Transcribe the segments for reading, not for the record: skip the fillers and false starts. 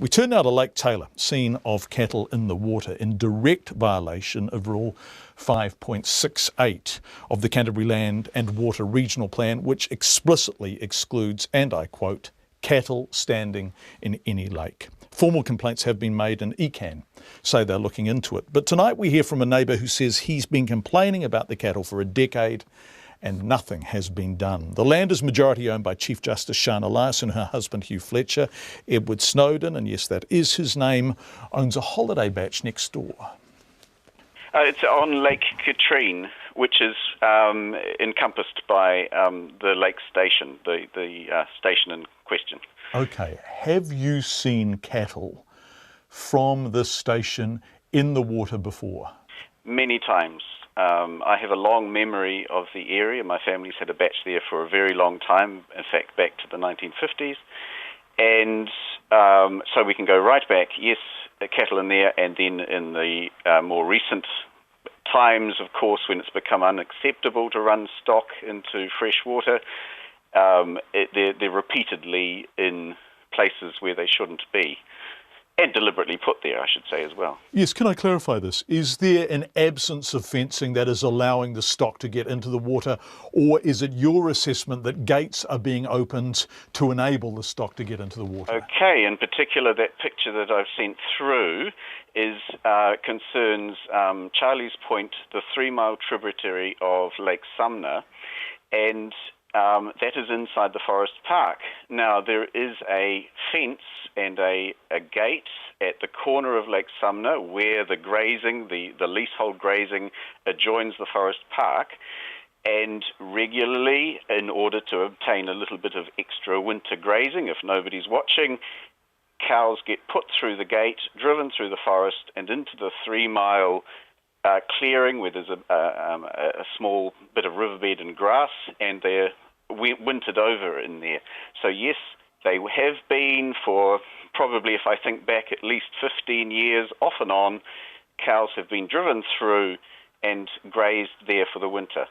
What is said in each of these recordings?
We turn now to Lake Taylor, scene of cattle in the water in direct violation of Rule 5.68 of the Canterbury Land and Water Regional Plan, which explicitly excludes, and I quote, cattle standing in any lake. Formal complaints have been made and ECan say they're looking into it. But tonight we hear from a neighbour who says he's been complaining about the cattle for a decade and nothing has been done. The land is majority owned by Chief Justice Shana Elias and her husband Hugh Fletcher. Edward Snowdon, and yes, that is his name, owns a holiday bach next door. It's on Lake Katrine, which is encompassed by the lake station, the station in question. Okay, have you seen cattle from this station in the water before? Many times. I have a long memory of the area. My family's had a bach there for a very long time, in fact back to the 1950s. And so we can go right back, yes, cattle in there, and then in the more recent times, of course, when it's become unacceptable to run stock into fresh water, they're repeatedly in places where they shouldn't be. And deliberately put there, I should say, as well. Yes, can I clarify this? Is there an absence of fencing that is allowing the stock to get into the water, or is it your assessment that gates are being opened to enable the stock to get into the water? Okay, in particular, that picture that I've sent through is concerns Charlie's Point, the 3-mile tributary of Lake Sumner, and that is inside the forest park. Now, there is a fence and a gate at the corner of Lake Sumner where the grazing, the leasehold grazing, adjoins the forest park. And regularly, in order to obtain a little bit of extra winter grazing, if nobody's watching, cows get put through the gate, driven through the forest and into the 3-mile clearing where there's a small bit of riverbed and grass, and they're wintered over in there. So yes, they have been for probably, if I think back, at least 15 years, off and on, cows have been driven through and grazed there for the winter.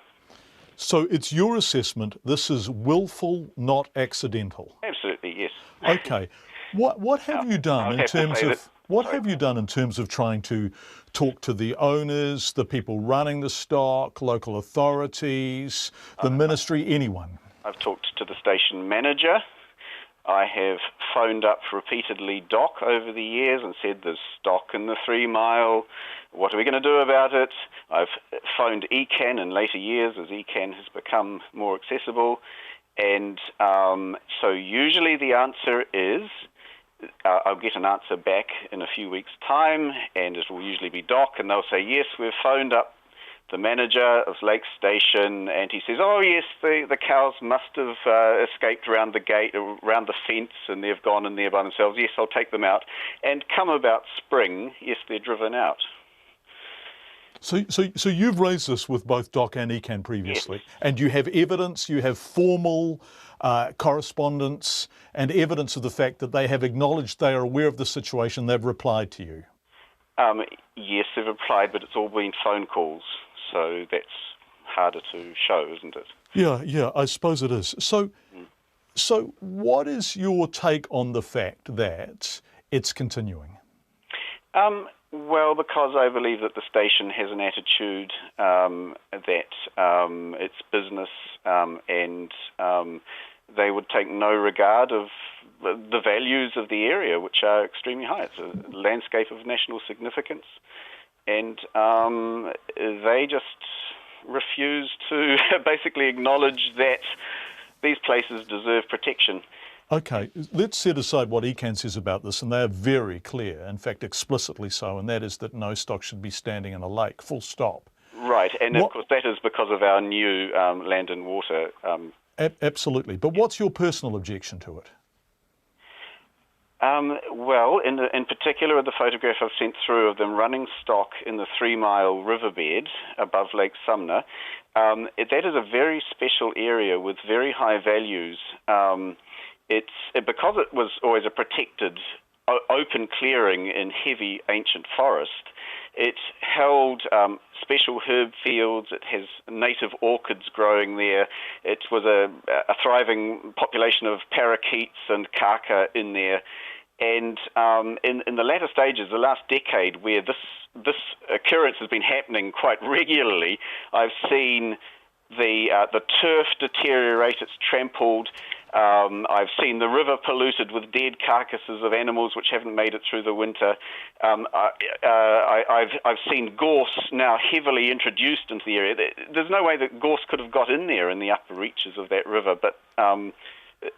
So it's your assessment this is willful, not accidental? Absolutely, yes. Okay. What have you done in terms of have you done in terms of trying to talk to the owners, the people running the stock, local authorities, the ministry, anyone? I've talked to the station manager. I have phoned up repeatedly Doc over the years and said there's stock in the 3-mile. What are we going to do about it? I've phoned ECan in later years as ECan has become more accessible. And so usually the answer is, I'll get an answer back in a few weeks' time, and it will usually be Doc, and they'll say, yes, we've phoned up the manager of Lake Station, and he says, oh yes, the cows must have escaped around the gate, around the fence, and they've gone in there by themselves. Yes, I'll take them out. And come about spring, yes, they're driven out. So you've raised this with both Doc and ECan previously, yes. And you have evidence, you have formal correspondence and evidence of the fact that they have acknowledged they are aware of the situation, they've replied to you? Yes, they've replied, but it's all been phone calls. So that's harder to show, isn't it? Yeah, I suppose it is. So what is your take on the fact that it's continuing? Well, because I believe that the station has an attitude that it's business and they would take no regard of the values of the area, which are extremely high. It's a landscape of national significance. And they just refuse to basically acknowledge that these places deserve protection. Okay, let's set aside what ECan says about this, and they are very clear, in fact explicitly so, and that is that no stock should be standing in a lake, full stop. Right, and of course that is because of our new land and water. Absolutely, but what's your personal objection to it? Well, in particular, the photograph I've sent through of them running stock in the 3-mile riverbed above Lake Sumner, that is a very special area with very high values. Because it was always a protected open clearing in heavy ancient forest, it held special herb fields. It has native orchids growing there. It was a thriving population of parakeets and kaka in there. And in the latter stages, the last decade, where this occurrence has been happening quite regularly, I've seen the turf deteriorate, it's trampled. I've seen the river polluted with dead carcasses of animals which haven't made it through the winter. I've seen gorse now heavily introduced into the area. There's no way that gorse could have got in there in the upper reaches of that river, but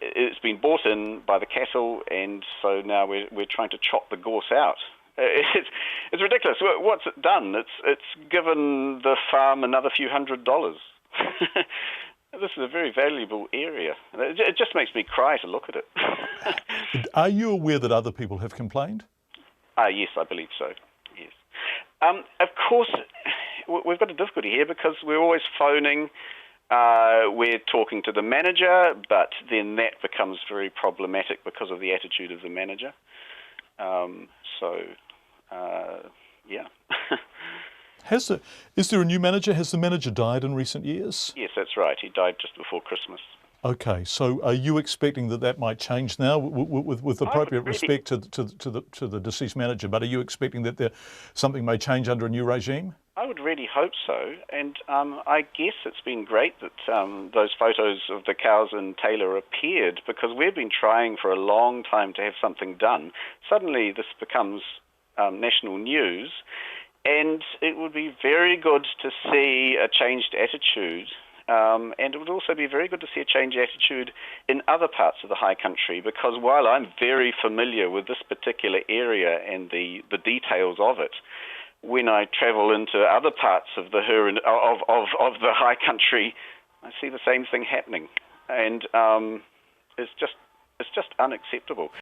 it's been brought in by the cattle, and so now we're trying to chop the gorse out. It's ridiculous. What's it done? It's given the farm another few $100s. This is a very valuable area. It just makes me cry to look at it. Are you aware that other people have complained? Yes, I believe so. Yes. Of course, we've got a difficulty here because we're always phoning. We're talking to the manager, but then that becomes very problematic because of the attitude of the manager. Yeah. Is there a new manager? Has the manager died in recent years? Yes, that's right. He died just before Christmas. Okay, so are you expecting that might change now, with appropriate respect to the deceased manager? But are you expecting that something may change under a new regime? I would really hope so, and I guess it's been great that those photos of the cows in Taylor appeared, because we've been trying for a long time to have something done. Suddenly this becomes national news, and it would be very good to see a changed attitude, and it would also be very good to see a changed attitude in other parts of the high country, because while I'm very familiar with this particular area and the details of it, when I travel into other parts of the of the high country, I see the same thing happening, and it's just unacceptable.